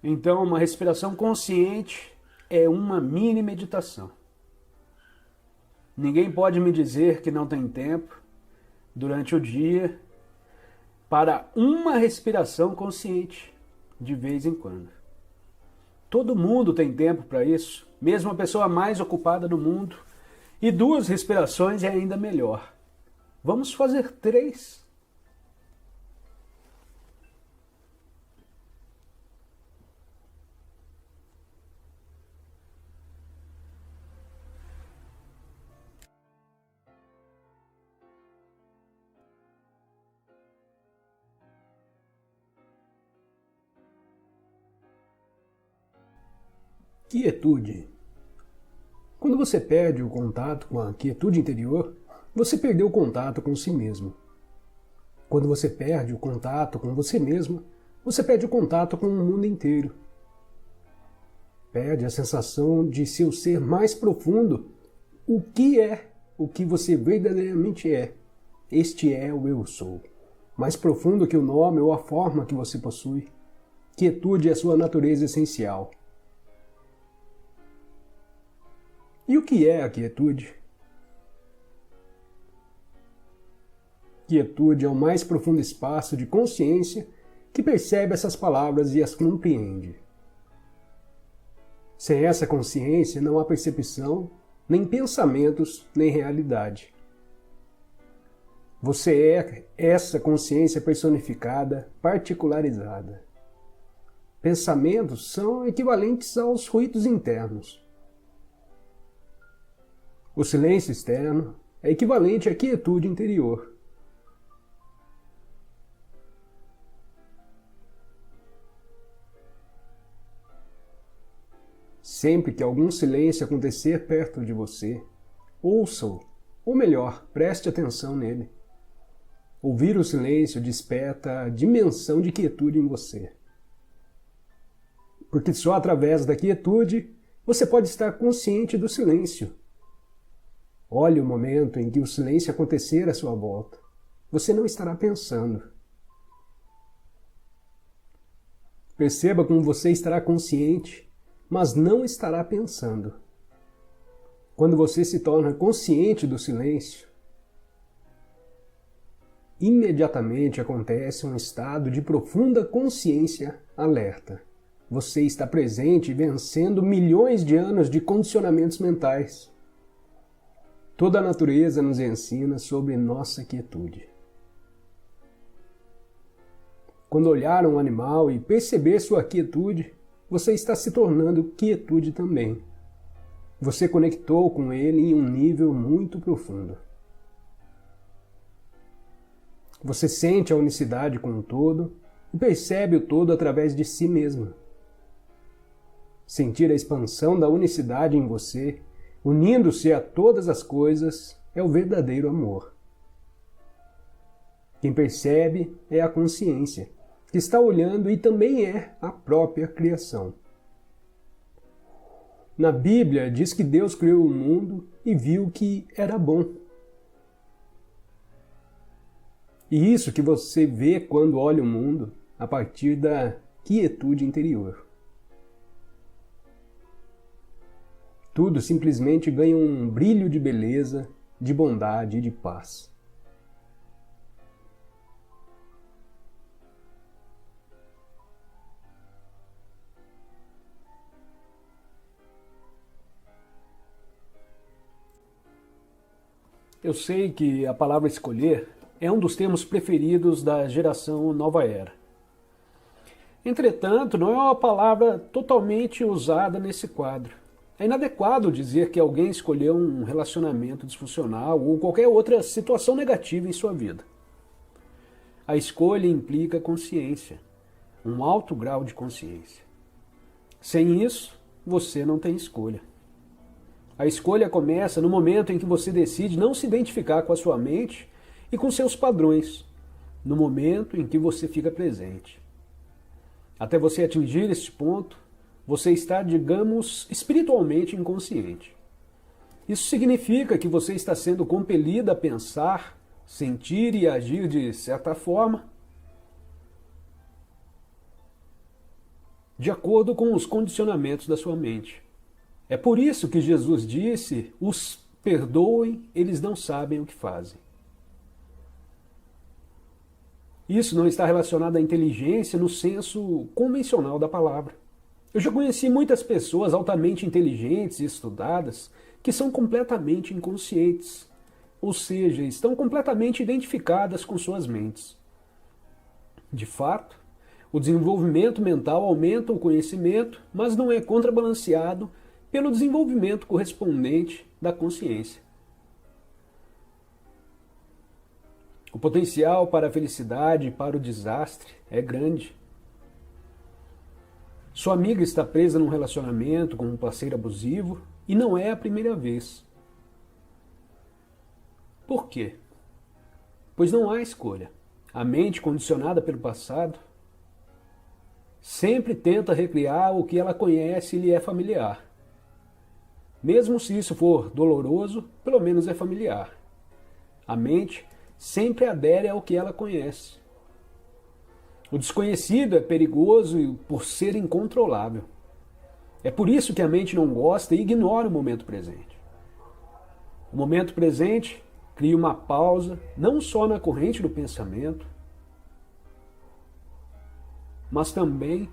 Então, uma respiração consciente é uma mini meditação. Ninguém pode me dizer que não tem tempo durante o dia para uma respiração consciente de vez em quando. Todo mundo tem tempo para isso, mesmo a pessoa mais ocupada do mundo. E 2 respirações é ainda melhor. Vamos fazer 3. Quietude. Quando você perde o contato com a quietude interior, você perdeu o contato com si mesmo. Quando você perde o contato com você mesmo, você perde o contato com o mundo inteiro. Perde a sensação de seu ser mais profundo, o que você verdadeiramente é. Este é o eu sou. Mais profundo que o nome ou a forma que você possui. Quietude é a sua natureza essencial. E o que é a quietude? Quietude é o mais profundo espaço de consciência que percebe essas palavras e as compreende. Sem essa consciência não há percepção, nem pensamentos, nem realidade. Você é essa consciência personificada, particularizada. Pensamentos são equivalentes aos ruídos internos. O silêncio externo é equivalente à quietude interior. Sempre que algum silêncio acontecer perto de você, ouça-o, ou melhor, preste atenção nele. Ouvir o silêncio desperta a dimensão de quietude em você. Porque só através da quietude você pode estar consciente do silêncio. Olhe o momento em que o silêncio acontecer à sua volta. Você não estará pensando. Perceba como você estará consciente, mas não estará pensando. Quando você se torna consciente do silêncio, imediatamente acontece um estado de profunda consciência alerta. Você está presente e vencendo milhões de anos de condicionamentos mentais. Toda a natureza nos ensina sobre nossa quietude. Quando olhar um animal e perceber sua quietude, você está se tornando quietude também. Você conectou com ele em um nível muito profundo. Você sente a unicidade com o todo e percebe o todo através de si mesmo. Sentir a expansão da unicidade em você, unindo-se a todas as coisas, é o verdadeiro amor. Quem percebe é a consciência, que está olhando e também é a própria criação. Na Bíblia diz que Deus criou o mundo e viu que era bom. E isso que você vê quando olha o mundo, a partir da quietude interior. Tudo simplesmente ganha um brilho de beleza, de bondade e de paz. Eu sei que a palavra escolher é um dos termos preferidos da geração Nova Era. Entretanto, não é uma palavra totalmente usada nesse quadro. É inadequado dizer que alguém escolheu um relacionamento disfuncional ou qualquer outra situação negativa em sua vida. A escolha implica consciência, um alto grau de consciência. Sem isso, você não tem escolha. A escolha começa no momento em que você decide não se identificar com a sua mente e com seus padrões. no momento em que você fica presente. Até você atingir este ponto, você está, digamos, espiritualmente inconsciente. Isso significa que você está sendo compelido a pensar, sentir e agir de certa forma, de acordo com os condicionamentos da sua mente. É por isso que Jesus disse: os perdoem, eles não sabem o que fazem. Isso não está relacionado à inteligência no senso convencional da palavra. Eu já conheci muitas pessoas altamente inteligentes e estudadas que são completamente inconscientes, ou seja, estão completamente identificadas com suas mentes. De fato, o desenvolvimento mental aumenta o conhecimento, mas não é contrabalanceado pelo desenvolvimento correspondente da consciência. O potencial para a felicidade e para o desastre é grande. Sua amiga está presa num relacionamento com um parceiro abusivo e não é a primeira vez. Por quê? Pois não há escolha. A mente, condicionada pelo passado, sempre tenta recriar o que ela conhece e lhe é familiar. Mesmo se isso for doloroso, pelo menos é familiar. A mente sempre adere ao que ela conhece. O desconhecido é perigoso por ser incontrolável. É por isso que a mente não gosta e ignora o momento presente. O momento presente cria uma pausa, não só na corrente do pensamento, mas também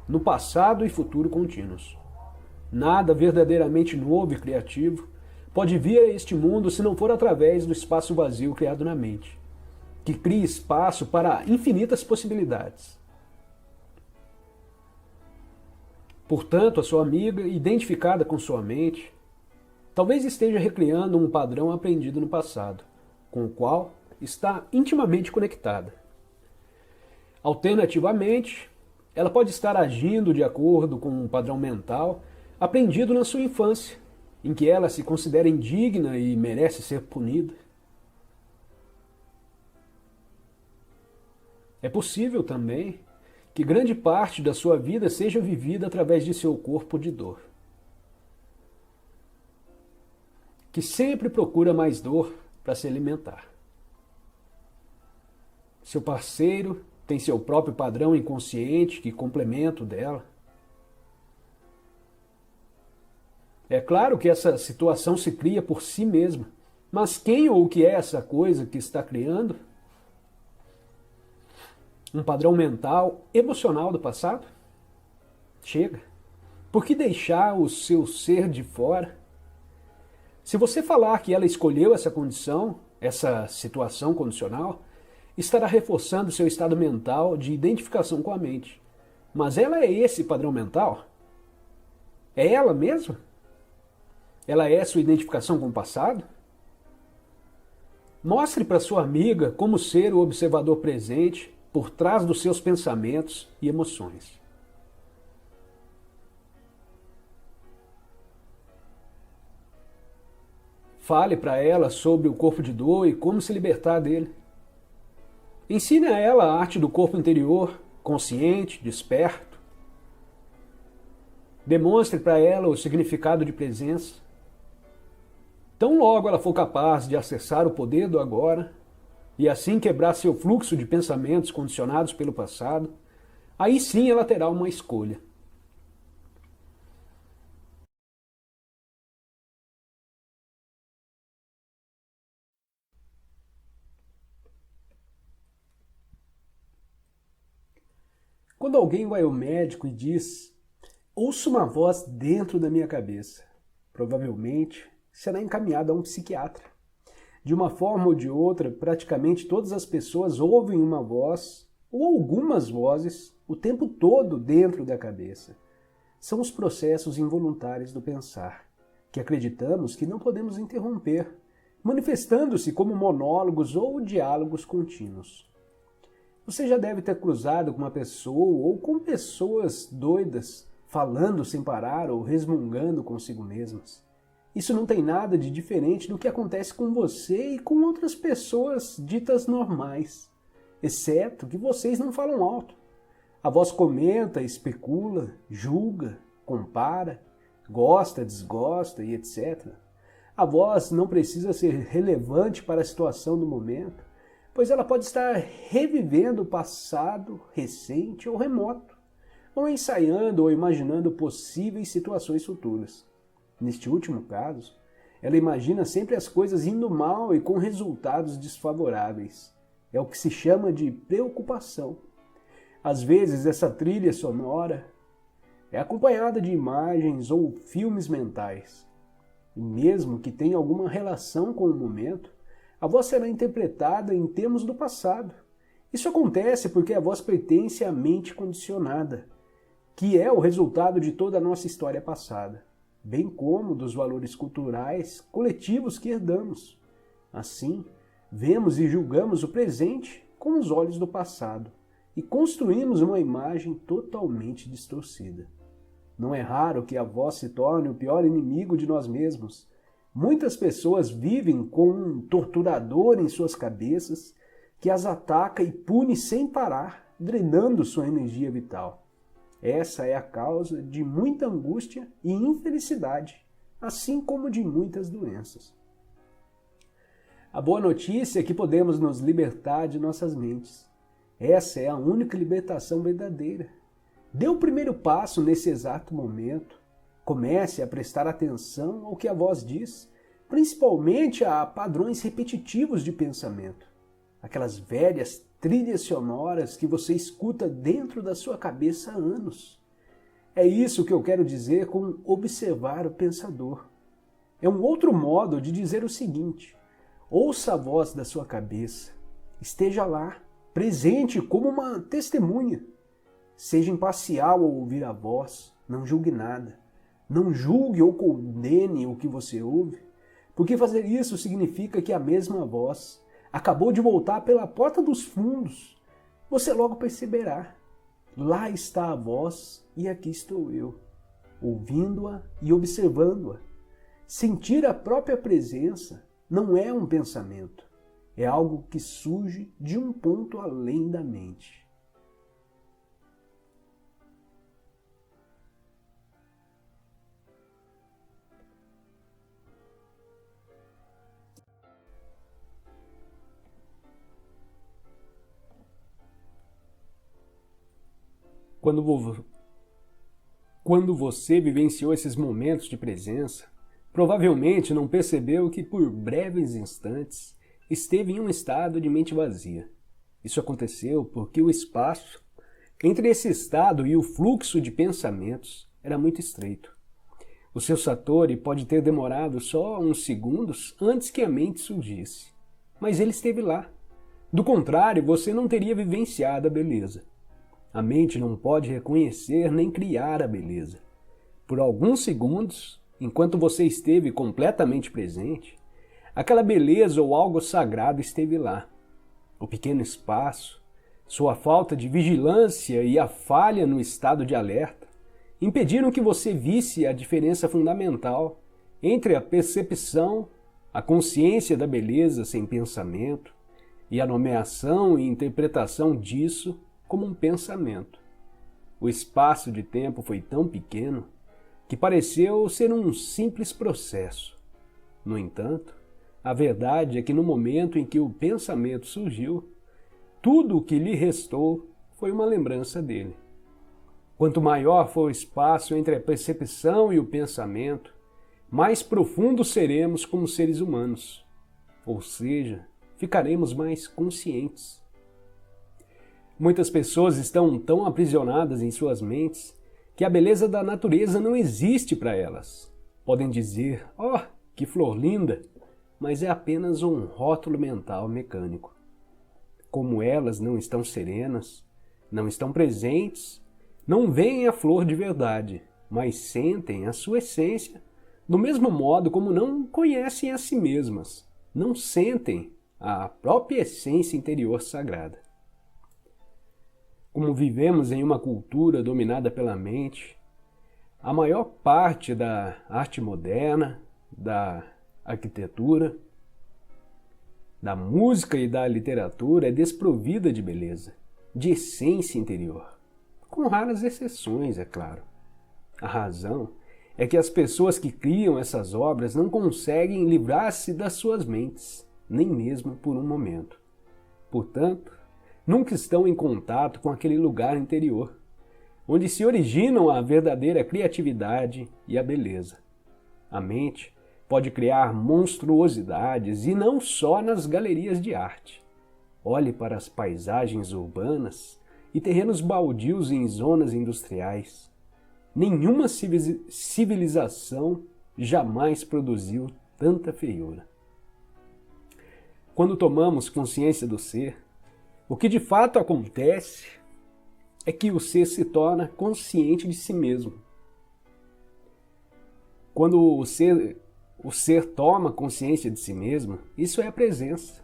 no passado e futuro contínuos. Nada verdadeiramente novo e criativo pode vir a este mundo se não for através do espaço vazio criado na mente, que cria espaço para infinitas possibilidades. Portanto, a sua amiga, identificada com sua mente, talvez esteja recriando um padrão aprendido no passado, com o qual está intimamente conectada. Alternativamente, ela pode estar agindo de acordo com um padrão mental aprendido na sua infância, em que ela se considera indigna e merece ser punida. É possível também que grande parte da sua vida seja vivida através de seu corpo de dor, que sempre procura mais dor para se alimentar. Seu parceiro tem seu próprio padrão inconsciente que complementa o dela. É claro que essa situação se cria por si mesma, mas quem ou o que é essa coisa que está criando? Um padrão mental, emocional do passado? Chega. Por que deixar o seu ser de fora? Se você falar que ela escolheu essa condição, essa situação condicional, estará reforçando seu estado mental de identificação com a mente. Mas ela é esse padrão mental? É ela mesma? Ela é sua identificação com o passado? Mostre para sua amiga como ser o observador presente por trás dos seus pensamentos e emoções. Fale para ela sobre o corpo de dor e como se libertar dele. Ensine a ela a arte do corpo interior, consciente, desperto. Demonstre para ela o significado de presença. Tão logo ela for capaz de acessar o poder do agora, e assim quebrar seu fluxo de pensamentos condicionados pelo passado, aí sim ela terá uma escolha. Quando alguém vai ao médico e diz: ouço uma voz dentro da minha cabeça, provavelmente será encaminhado a um psiquiatra. De uma forma ou de outra, praticamente todas as pessoas ouvem uma voz ou algumas vozes o tempo todo dentro da cabeça. São os processos involuntários do pensar, que acreditamos que não podemos interromper, manifestando-se como monólogos ou diálogos contínuos. Você já deve ter cruzado com uma pessoa ou com pessoas doidas, falando sem parar ou resmungando consigo mesmas. Isso não tem nada de diferente do que acontece com você e com outras pessoas ditas normais. exceto que vocês não falam alto. A voz comenta, especula, julga, compara, gosta, desgosta e etc. A voz não precisa ser relevante para a situação do momento, pois ela pode estar revivendo o passado recente ou remoto, ou ensaiando ou imaginando possíveis situações futuras. Neste último caso, ela imagina sempre as coisas indo mal e com resultados desfavoráveis. É o que se chama de preocupação. Às vezes, essa trilha sonora é acompanhada de imagens ou filmes mentais. E mesmo que tenha alguma relação com o momento, a voz será interpretada em termos do passado. Isso acontece porque a voz pertence à mente condicionada, que é o resultado de toda a nossa história passada, bem como dos valores culturais coletivos que herdamos. Assim, vemos e julgamos o presente com os olhos do passado e construímos uma imagem totalmente distorcida. Não é raro que a voz se torne o pior inimigo de nós mesmos. Muitas pessoas vivem com um torturador em suas cabeças que as ataca e pune sem parar, drenando sua energia vital. Essa é a causa de muita angústia e infelicidade, assim como de muitas doenças. A boa notícia é que podemos nos libertar de nossas mentes. Essa é a única libertação verdadeira. Dê o primeiro passo nesse exato momento. Comece a prestar atenção ao que a voz diz, principalmente a padrões repetitivos de pensamento. Aquelas velhas trilhas sonoras que você escuta dentro da sua cabeça há anos. É isso que eu quero dizer com observar o pensador. É um outro modo de dizer o seguinte: ouça a voz da sua cabeça, esteja lá, presente como uma testemunha. Seja imparcial ao ouvir a voz, não julgue nada. Não julgue ou condene o que você ouve, porque fazer isso significa que a mesma voz acabou de voltar pela porta dos fundos. Você logo perceberá. Lá está a voz e aqui estou eu, ouvindo-a e observando-a. Sentir a própria presença não é um pensamento, é algo que surge de um ponto além da mente. Quando você vivenciou esses momentos de presença, provavelmente não percebeu que por breves instantes esteve em um estado de mente vazia. Isso aconteceu porque o espaço entre esse estado e o fluxo de pensamentos era muito estreito. O seu satori pode ter demorado só uns segundos antes que a mente surgisse, mas ele esteve lá. Do contrário, você não teria vivenciado a beleza. A mente não pode reconhecer nem criar a beleza. Por alguns segundos, enquanto você esteve completamente presente, aquela beleza ou algo sagrado esteve lá. O pequeno espaço, sua falta de vigilância e a falha no estado de alerta impediram que você visse a diferença fundamental entre a percepção, a consciência da beleza sem pensamento e a nomeação e interpretação disso como um pensamento. O espaço de tempo foi tão pequeno que pareceu ser um simples processo. No entanto, a verdade é que no momento em que o pensamento surgiu, tudo o que lhe restou foi uma lembrança dele. Quanto maior for o espaço entre a percepção e o pensamento, mais profundo seremos como seres humanos, ou seja, ficaremos mais conscientes. Muitas pessoas estão tão aprisionadas em suas mentes que a beleza da natureza não existe para elas. Podem dizer, que flor linda, mas é apenas um rótulo mental mecânico. Como elas não estão serenas, não estão presentes, não veem a flor de verdade, mas sentem a sua essência, do mesmo modo como não conhecem a si mesmas, não sentem a própria essência interior sagrada. Como vivemos em uma cultura dominada pela mente, a maior parte da arte moderna, da arquitetura, da música e da literatura é desprovida de beleza, de essência interior. Com raras exceções, é claro. A razão é que as pessoas que criam essas obras não conseguem livrar-se das suas mentes, nem mesmo por um momento. Portanto, nunca estão em contato com aquele lugar interior, onde se originam a verdadeira criatividade e a beleza. A mente pode criar monstruosidades e não só nas galerias de arte. Olhe para as paisagens urbanas e terrenos baldios em zonas industriais. Nenhuma civilização jamais produziu tanta feiura. Quando tomamos consciência do ser, o que de fato acontece é que o ser se torna consciente de si mesmo. Quando o ser toma consciência de si mesmo, isso é a presença.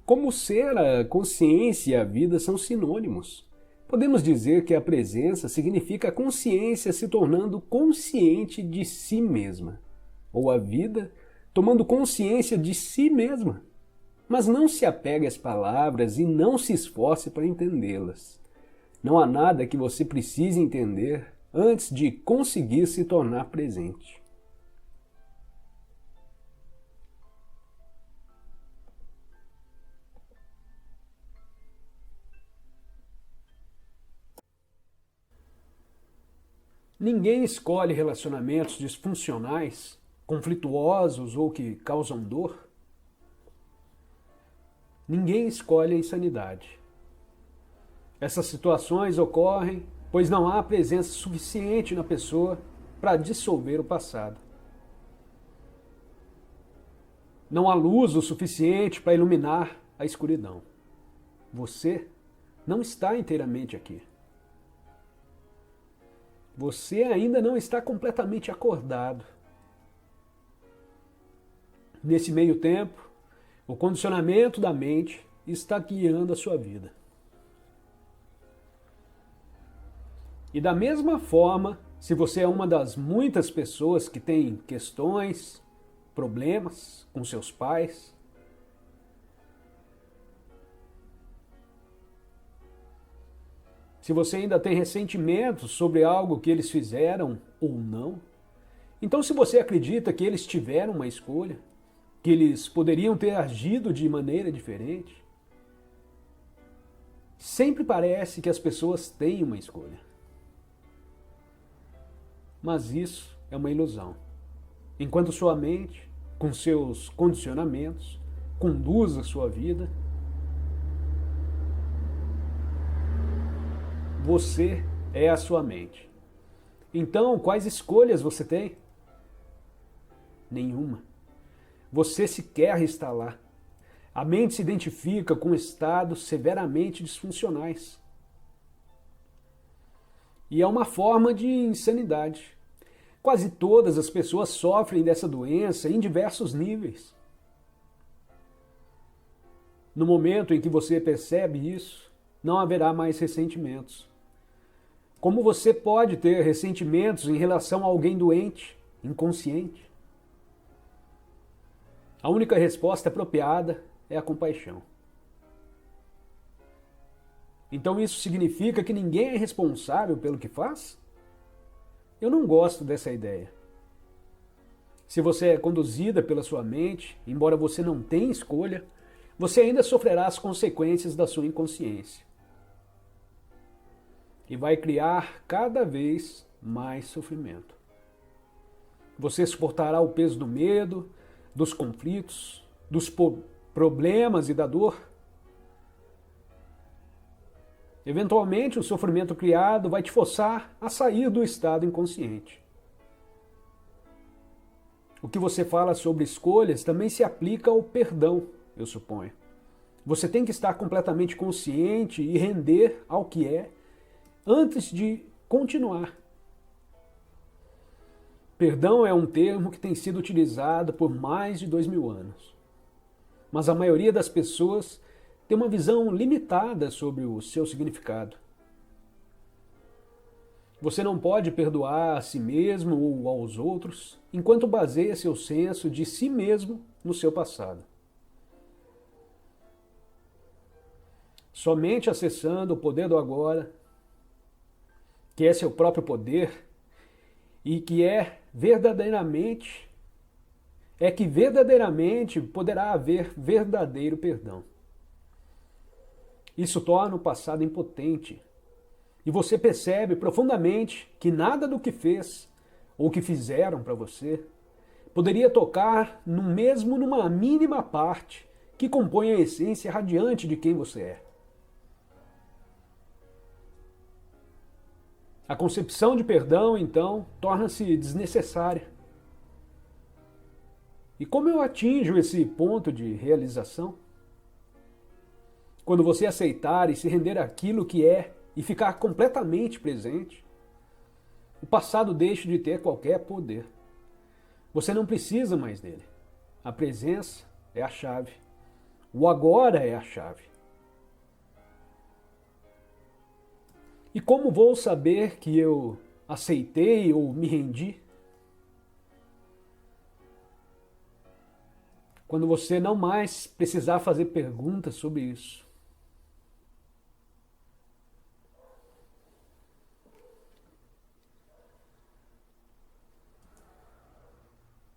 Como o ser, a consciência e a vida são sinônimos. Podemos dizer que a presença significa a consciência se tornando consciente de si mesma, ou a vida tomando consciência de si mesma. Mas não se apegue às palavras e não se esforce para entendê-las. Não há nada que você precise entender antes de conseguir se tornar presente. Ninguém escolhe relacionamentos disfuncionais, conflituosos ou que causam dor. Ninguém escolhe a insanidade. Essas situações ocorrem pois não há presença suficiente na pessoa para dissolver o passado. Não há luz o suficiente para iluminar a escuridão. Você não está inteiramente aqui. Você ainda não está completamente acordado. Nesse meio tempo, o condicionamento da mente está guiando a sua vida. E da mesma forma, se você é uma das muitas pessoas que tem questões, problemas com seus pais, se você ainda tem ressentimentos sobre algo que eles fizeram ou não, então se você acredita que eles tiveram uma escolha, que eles poderiam ter agido de maneira diferente, sempre parece que as pessoas têm uma escolha. Mas isso é uma ilusão. Enquanto sua mente, com seus condicionamentos, conduz a sua vida, você é a sua mente. Então, quais escolhas você tem? Nenhuma. Você sequer está lá. A mente se identifica com estados severamente disfuncionais. E é uma forma de insanidade. Quase todas as pessoas sofrem dessa doença em diversos níveis. No momento em que você percebe isso, não haverá mais ressentimentos. Como você pode ter ressentimentos em relação a alguém doente, inconsciente? A única resposta apropriada é a compaixão. Então isso significa que ninguém é responsável pelo que faz? Eu não gosto dessa ideia. Se você é conduzida pela sua mente, embora você não tenha escolha, você ainda sofrerá as consequências da sua inconsciência. E vai criar cada vez mais sofrimento. Você suportará o peso do medo, dos conflitos, dos problemas e da dor. Eventualmente, o sofrimento criado vai te forçar a sair do estado inconsciente. O que você fala sobre escolhas também se aplica ao perdão, eu suponho. Você tem que estar completamente consciente e render ao que é antes de continuar. Perdão é um termo que tem sido utilizado por mais de 2000 anos. Mas a maioria das pessoas tem uma visão limitada sobre o seu significado. Você não pode perdoar a si mesmo ou aos outros enquanto baseia seu senso de si mesmo no seu passado. Somente acessando o poder do agora, que é seu próprio poder, e que que verdadeiramente poderá haver verdadeiro perdão. Isso torna o passado impotente, e você percebe profundamente que nada do que fez ou que fizeram para você poderia tocar numa mínima parte que compõe a essência radiante de quem você é. A concepção de perdão, então, torna-se desnecessária. E como eu atinjo esse ponto de realização? Quando você aceitar e se render àquilo que é e ficar completamente presente, o passado deixa de ter qualquer poder. Você não precisa mais dele. A presença é a chave. O agora é a chave. E como vou saber que eu aceitei ou me rendi? Quando você não mais precisar fazer perguntas sobre isso.